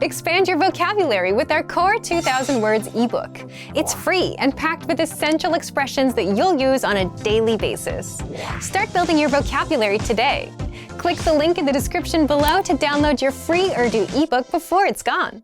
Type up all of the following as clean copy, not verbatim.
Expand your vocabulary with our Core 2000 Words ebook. It's free and packed with essential expressions that you'll use on a daily basis. Start building your vocabulary today. Click the link in the description below to download your free Urdu ebook before it's gone.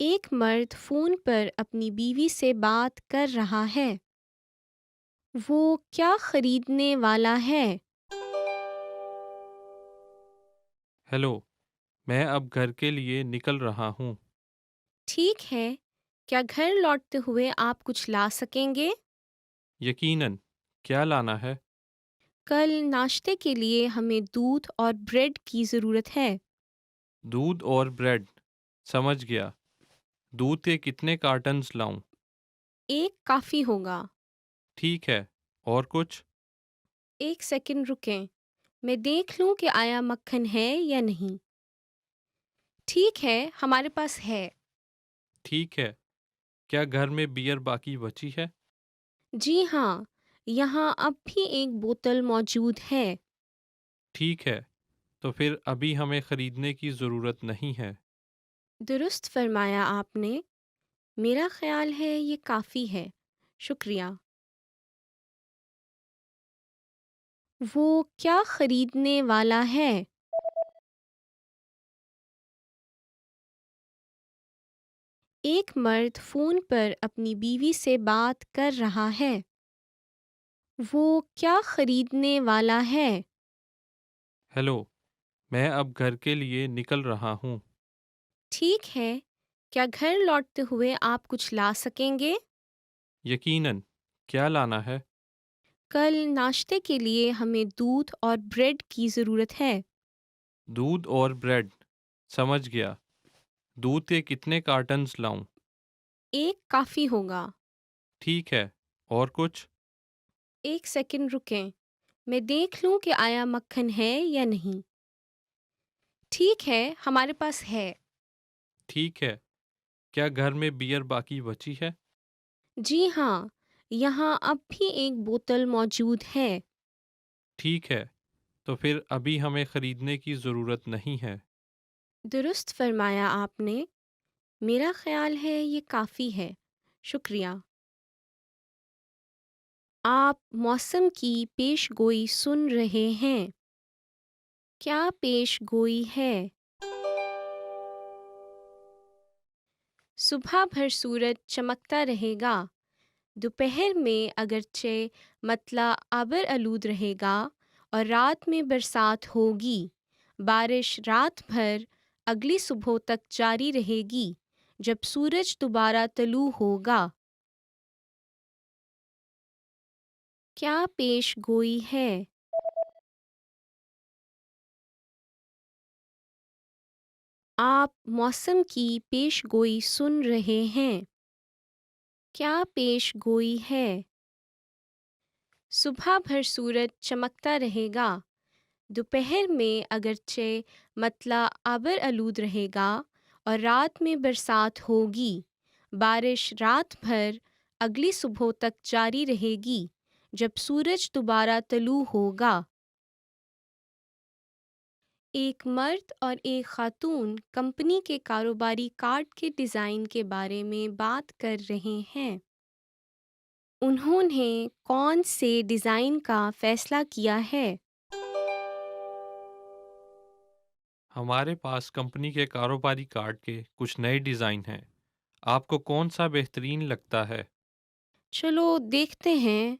ایک مرد phone پر اپنی بیوی سے بات کر رہا ہے۔ وہ کیا خریدنے والا ہے؟ ہیلو، میں اب گھر کے لیے نکل رہا ہوں۔ ٹھیک ہے، کیا گھر لوٹتے ہوئے آپ کچھ لا سکیں گے؟ یقیناً، کیا لانا ہے؟ کل ناشتے کے لیے ہمیں دودھ اور بریڈ کی ضرورت ہے۔ دودھ اور بریڈ، سمجھ گیا۔ دودھ کے کتنے کارٹنز لاؤں؟ ایک کافی ہوگا۔ ٹھیک ہے، اور کچھ؟ ایک سیکنڈ رکیں، میں دیکھ لوں کہ آیا مکھن ہے یا نہیں۔ ٹھیک ہے، ہمارے پاس ہے۔ ٹھیک ہے، کیا گھر میں بیئر باقی بچی ہے؟ جی ہاں، یہاں اب بھی ایک بوتل موجود ہے۔ ٹھیک ہے، تو پھر ابھی ہمیں خریدنے کی ضرورت نہیں ہے۔ درست فرمایا آپ نے، میرا خیال ہے یہ کافی ہے، شکریہ۔ وہ کیا خریدنے والا ہے؟ ایک مرد فون پر اپنی بیوی سے بات کر رہا ہے۔ وہ کیا خریدنے والا ہے؟ ہیلو، میں اب گھر کے لیے نکل رہا ہوں۔ ٹھیک ہے، کیا گھر لوٹتے ہوئے آپ کچھ لا سکیں گے؟ یقیناً، کیا لانا ہے؟ کل ناشتے کے لیے ہمیں دودھ اور بریڈ کی ضرورت ہے۔ دودھ اور بریڈ، سمجھ گیا۔ دودھ کے کتنے کارٹنز لاؤں؟ ایک کافی ہوگا۔ ٹھیک ہے، اور کچھ؟ ایک سیکنڈ رکیں، میں دیکھ لوں کہ آیا مکھن ہے یا نہیں۔ ٹھیک ہے، ہمارے پاس ہے۔ ٹھیک ہے، کیا گھر میں بیئر باقی بچی ہے؟ جی ہاں، یہاں اب بھی ایک بوتل موجود ہے۔ ٹھیک ہے، تو پھر ابھی ہمیں خریدنے کی ضرورت نہیں ہے۔ درست فرمایا آپ نے، میرا خیال ہے یہ کافی ہے، شکریہ۔ آپ موسم کی پیش گوئی سن رہے ہیں۔ کیا پیش گوئی ہے؟ صبح بھر سورج چمکتا رہے گا، دوپہر میں اگرچہ مطلع ابر آلود رہے گا اور رات میں برسات ہوگی، بارش رات بھر اگلی صبح تک جاری رہے گی جب سورج دوبارہ طلوع ہوگا۔ کیا پیش گوئی ہے؟ آپ موسم کی پیش گوئی سن رہے ہیں۔ کیا پیش گوئی ہے؟ صبح بھر سورج چمکتا رہے گا، دوپہر میں اگرچہ مطلع ابر آلود رہے گا اور رات میں برسات ہوگی، بارش رات بھر اگلی صبح تک جاری رہے گی جب سورج دوبارہ طلوع ہوگا۔ ایک مرد اور ایک خاتون کمپنی کے کاروباری کارڈ کے ڈیزائن کے بارے میں بات کر رہے ہیں۔ انہوں نے کون سے ڈیزائن کا فیصلہ کیا ہے؟ ہمارے پاس کمپنی کے کاروباری کارڈ کے کچھ نئے ڈیزائن ہیں۔ آپ کو کون سا بہترین لگتا ہے؟ چلو دیکھتے ہیں۔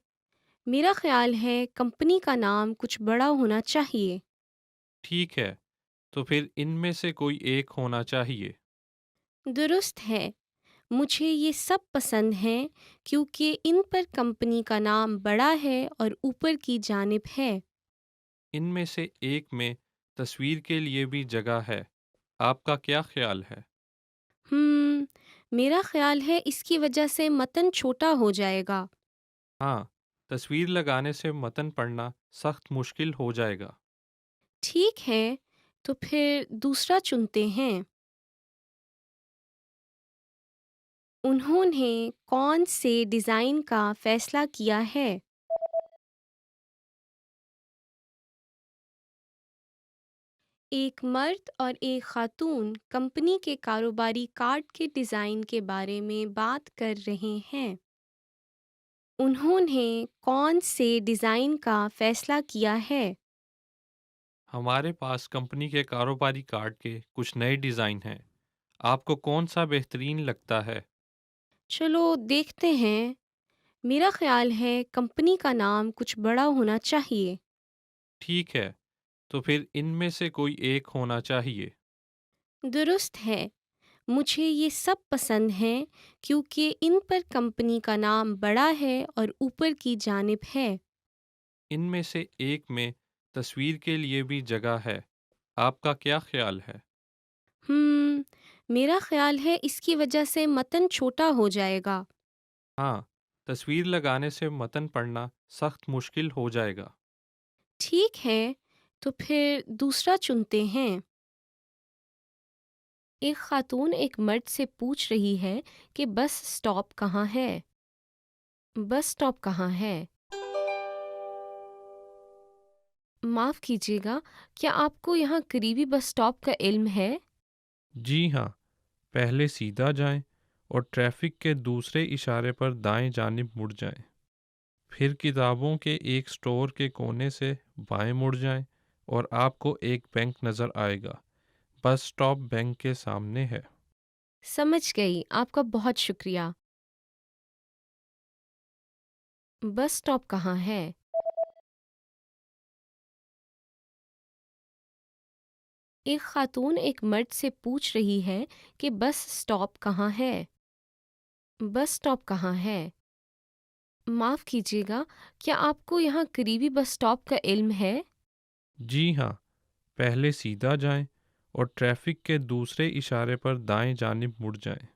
میرا خیال ہے کمپنی کا نام کچھ بڑا ہونا چاہیے۔ ٹھیک ہے، تو پھر ان میں سے کوئی ایک ہونا چاہیے۔ درست ہے، مجھے یہ سب پسند ہیں کیونکہ ان پر کمپنی کا نام بڑا ہے اور اوپر کی جانب ہے۔ ان میں سے ایک میں تصویر کے لیے بھی جگہ ہے۔ آپ کا کیا خیال ہے؟ میرا خیال ہے اس کی وجہ سے متن چھوٹا ہو جائے گا۔ ہاں، تصویر لگانے سے متن پڑھنا سخت مشکل ہو جائے گا۔ ٹھیک ہے، تو پھر دوسرا چنتے ہیں۔ انہوں نے کون سے ڈیزائن کا فیصلہ کیا ہے؟ ایک مرد اور ایک خاتون کمپنی کے کاروباری کارڈ کے ڈیزائن کے بارے میں بات کر رہے ہیں۔ انہوں نے کون سے ڈیزائن کا فیصلہ کیا ہے؟ ہمارے پاس کمپنی کے کاروباری کارڈ کے کچھ نئے ڈیزائن ہیں۔ آپ کو کون سا بہترین لگتا ہے؟ چلو دیکھتے ہیں۔ میرا خیال ہے کمپنی کا نام کچھ بڑا ہونا چاہیے۔ ٹھیک ہے، تو پھر ان میں سے کوئی ایک ہونا چاہیے۔ درست ہے۔ مجھے یہ سب پسند ہیں کیونکہ ان پر کمپنی کا نام بڑا ہے اور اوپر کی جانب ہے۔ ان میں سے ایک میں تصویر کے لیے بھی جگہ ہے۔ آپ کا کیا خیال ہے؟ ہم میرا خیال ہے اس کی وجہ سے متن چھوٹا ہو جائے گا۔ ہاں، تصویر لگانے سے متن پڑھنا سخت مشکل ہو جائے گا۔ ٹھیک ہے، تو پھر دوسرا چنتے ہیں۔ ایک خاتون ایک مرد سے پوچھ رہی ہے کہ بس سٹاپ کہاں ہے؟ بس سٹاپ کہاں ہے؟ معاف کیجیے گا، کیا آپ کو یہاں قریبی بس سٹاپ کا علم ہے؟ جی ہاں، پہلے سیدھا جائیں اور ٹریفک کے دوسرے اشارے پر دائیں جانب مڑ جائیں۔ پھر کتابوں کے ایک سٹور کے کونے سے بائیں مڑ جائیں اور آپ کو ایک بینک نظر آئے گا۔ بس سٹاپ بینک کے سامنے ہے۔ سمجھ گئی، آپ کا بہت شکریہ۔ بس سٹاپ کہاں ہے؟ ایک خاتون ایک مرد سے پوچھ رہی ہے کہ بس سٹاپ کہاں ہے؟ بس سٹاپ کہاں ہے؟ معاف کیجیے گا، کیا آپ کو یہاں قریبی بس سٹاپ کا علم ہے؟ جی ہاں، پہلے سیدھا جائیں اور ٹریفک کے دوسرے اشارے پر دائیں جانب مڑ جائیں۔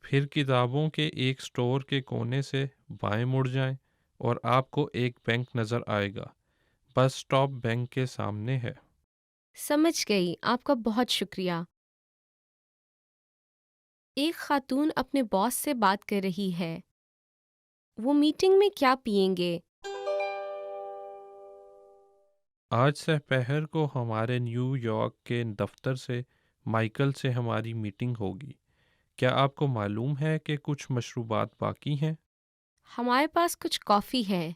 پھر کتابوں کے ایک سٹور کے کونے سے بائیں مڑ جائیں اور آپ کو ایک بینک نظر آئے گا۔ بس سٹاپ بینک کے سامنے ہے۔ سمجھ گئی، آپ کا بہت شکریہ۔ ایک خاتون اپنے باس سے بات کر رہی ہے۔ وہ میٹنگ میں کیا پئیں گے؟ آج سپہر کو ہمارے نیو یارک کے دفتر سے مائیکل سے ہماری میٹنگ ہوگی۔ کیا آپ کو معلوم ہے کہ کچھ مشروبات باقی ہیں؟ ہمارے پاس کچھ کافی ہے۔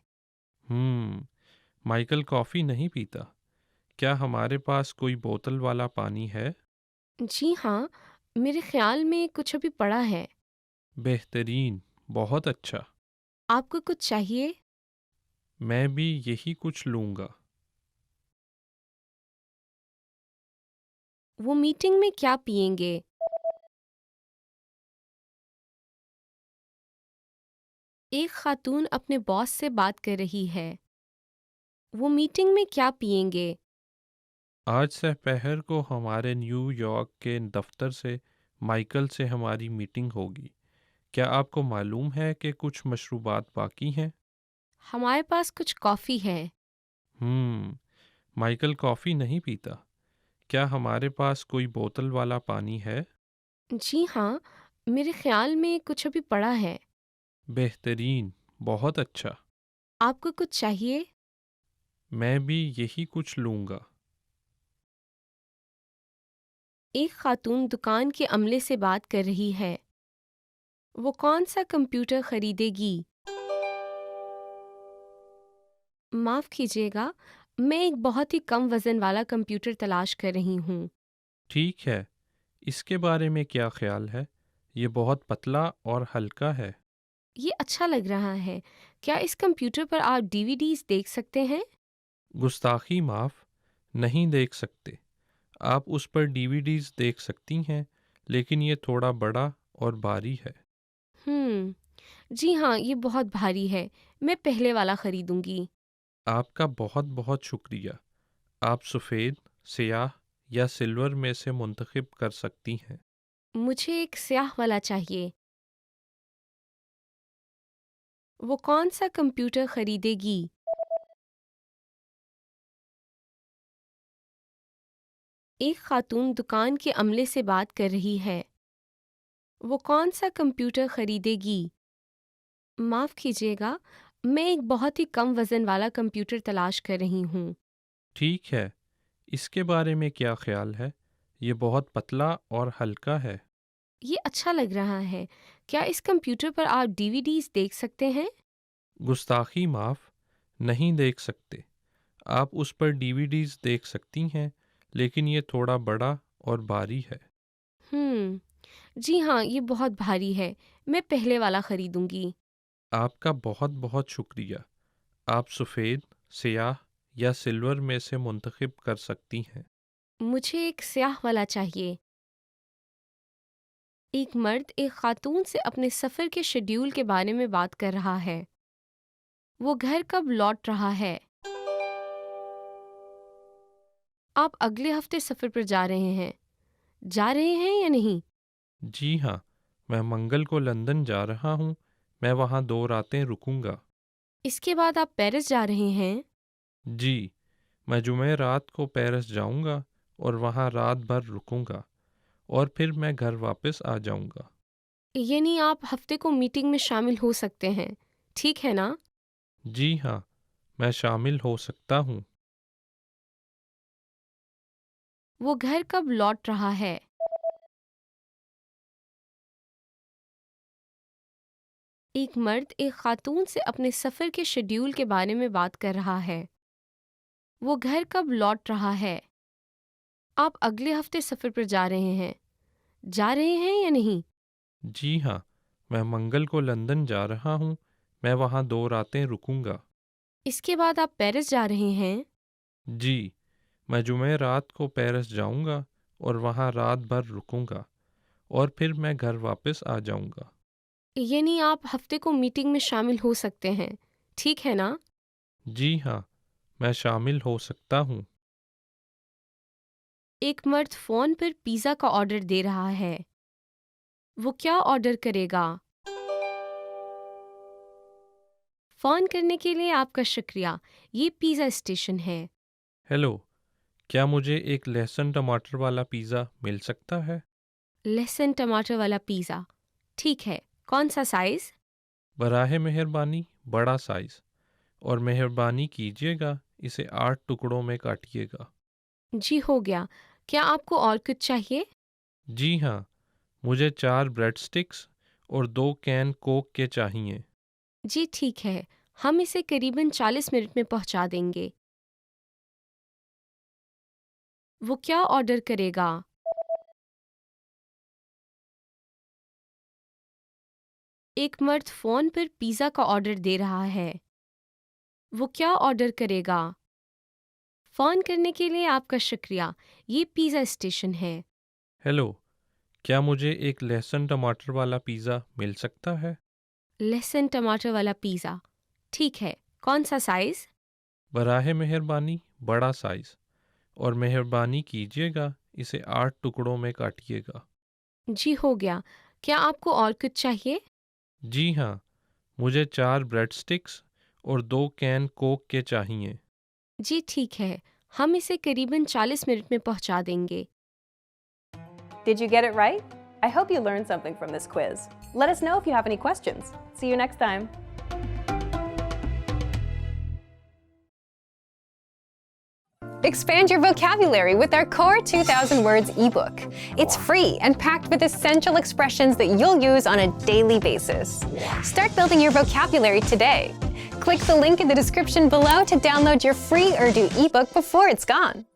مائیکل کافی نہیں پیتا۔ کیا ہمارے پاس کوئی بوتل والا پانی ہے؟ جی ہاں، میرے خیال میں کچھ ابھی پڑا ہے۔ بہترین، بہت اچھا۔ آپ کو کچھ چاہیے؟ میں بھی یہی کچھ لوں گا۔ وہ میٹنگ میں کیا پئیں گے؟ ایک خاتون اپنے باس سے بات کر رہی ہے۔ وہ میٹنگ میں کیا پئیں گے؟ آج سپہر کو ہمارے نیو یارک کے دفتر سے مائیکل سے ہماری میٹنگ ہوگی۔ کیا آپ کو معلوم ہے کہ کچھ مشروبات باقی ہیں؟ ہمارے پاس کچھ کافی ہے۔ مائیکل کافی نہیں پیتا۔ کیا ہمارے پاس کوئی بوتل والا پانی ہے؟ جی ہاں، میرے خیال میں کچھ ابھی پڑا ہے۔ بہترین، بہت اچھا۔ آپ کو کچھ چاہیے؟ میں بھی یہی کچھ لوں گا۔ ایک خاتون دکان کے عملے سے بات کر رہی ہے۔ وہ کون سا کمپیوٹر خریدے گی؟ معاف کیجیے گا، میں ایک بہت ہی کم وزن والا کمپیوٹر تلاش کر رہی ہوں۔ ٹھیک ہے، اس کے بارے میں کیا خیال ہے؟ یہ بہت پتلا اور ہلکا ہے۔ یہ اچھا لگ رہا ہے۔ کیا اس کمپیوٹر پر آپ ڈی وی ڈیز دیکھ سکتے ہیں؟ گستاخی معاف، نہیں دیکھ سکتے۔ آپ اس پر ڈی وی ڈیز دیکھ سکتی ہیں، لیکن یہ تھوڑا بڑا اور بھاری ہے۔ جی ہاں، یہ بہت بھاری ہے۔ میں پہلے والا خریدوں گی۔ آپ کا بہت بہت شکریہ۔ آپ سفید، سیاہ یا سلور میں سے منتخب کر سکتی ہیں۔ مجھے ایک سیاہ والا چاہیے۔ وہ کون سا کمپیوٹر خریدے گی؟ ایک خاتون دکان کے عملے سے بات کر رہی ہے۔ وہ کون سا کمپیوٹر خریدے گی؟ معاف کیجیے گا، میں ایک بہت ہی کم وزن والا کمپیوٹر تلاش کر رہی ہوں۔ ٹھیک ہے، اس کے بارے میں کیا خیال ہے؟ یہ بہت پتلا اور ہلکا ہے۔ یہ اچھا لگ رہا ہے۔ کیا اس کمپیوٹر پر آپ ڈی وی ڈیز دیکھ سکتے ہیں؟ گستاخی معاف، نہیں دیکھ سکتے۔ آپ اس پر ڈی وی ڈیز دیکھ سکتی ہیں، لیکن یہ تھوڑا بڑا اور بھاری ہے۔ جی ہاں، یہ بہت بھاری ہے، میں پہلے والا خریدوں گی۔ آپ کا بہت بہت شکریہ۔ آپ سفید، سیاہ یا سلور میں سے منتخب کر سکتی ہیں۔ مجھے ایک سیاہ والا چاہیے۔ ایک مرد ایک خاتون سے اپنے سفر کے شیڈول کے بارے میں بات کر رہا ہے۔ وہ گھر کب لوٹ رہا ہے؟ آپ اگلے ہفتے سفر پر جا رہے ہیں یا نہیں؟ جی ہاں، میں منگل کو لندن جا رہا ہوں۔ میں وہاں 2 راتیں رکوں گا۔ اس کے بعد آپ پیرس جا رہے ہیں؟ جی، میں جمعہ رات کو پیرس جاؤں گا اور وہاں رات بھر رکوں گا اور پھر میں گھر واپس آ جاؤں گا۔ یعنی آپ ہفتے کو میٹنگ میں شامل ہو سکتے ہیں، ٹھیک ہے نا؟ جی ہاں، میں شامل ہو سکتا ہوں۔ وہ گھر کب لوٹ رہا ہے؟ ایک مرد ایک خاتون سے اپنے سفر کے شیڈول کے بارے میں بات کر رہا ہے۔ وہ گھر کب لوٹ رہا ہے؟ آپ اگلے ہفتے سفر پر جا رہے ہیں یا نہیں؟ جی ہاں، میں منگل کو لندن جا رہا ہوں۔ میں وہاں 2 راتیں رکوں گا۔ اس کے بعد آپ پیرس جا رہے ہیں؟ جی، میں جمعہ رات کو پیرس جاؤں گا اور وہاں رات بھر رکوں گا اور پھر میں گھر واپس آ جاؤں گا۔ یعنی آپ ہفتے کو میٹنگ میں شامل ہو سکتے ہیں، ٹھیک ہے نا؟ جی ہاں، میں شامل ہو سکتا ہوں۔ ایک مرد فون پر پیزا کا آرڈر دے رہا ہے۔ وہ کیا آرڈر کرے گا؟ فون کرنے کے لیے آپ کا شکریہ، یہ پیزا اسٹیشن ہے۔ ہیلو، کیا مجھے ایک لہسن ٹماٹر والا پیزا مل سکتا ہے؟ لہسن ٹماٹر والا پیزا، ٹھیک ہے، کون سا سائز؟ براہ مہربانی بڑا سائز، اور مہربانی کیجیے گا اسے 8 ٹکڑوں میں کاٹیے گا۔ جی ہو گیا، کیا آپ کو اور کچھ چاہیے؟ جی ہاں، مجھے 4 بریڈ سٹکس اور 2 کین کوک کے چاہیے۔ جی ٹھیک ہے، ہم اسے قریباً 40 منٹ میں پہنچا دیں گے۔ وہ کیا آرڈر کرے گا؟ ایک مرد فون پر پیزا کا آرڈر دے رہا ہے۔ وہ کیا آرڈر کرے گا؟ فون کرنے کے لیے آپ کا شکریہ، یہ پیزا اسٹیشن ہے۔ ہیلو، کیا مجھے ایک لہسن ٹماٹر والا پیزا مل سکتا ہے؟ لہسن ٹماٹر والا پیزا، ٹھیک ہے، کون سا سائز؟ براہ مہربانی بڑا سائز، اور مہربانی کیجیے گا اسے 8 ٹکڑوں میں کاٹیے گا۔ جی ہو گیا، کیا آپ کو اور کچھ چاہیے؟ جی ہاں، مجھے 4 بریڈ سٹکس اور 2 کین کوک کے چاہیے۔ جی ٹھیک ہے، ہم اسے قریباً 40 منٹ میں پہنچا دیں گے۔ Did you get it right? I hope you learned something from this quiz. Let us know if you have any questions. See you next time. Expand your vocabulary with our Core 2000 Words ebook. It's free and packed with essential expressions that you'll use on a daily basis. Start building your vocabulary today. Click the link in the description below to download your free Urdu ebook before it's gone.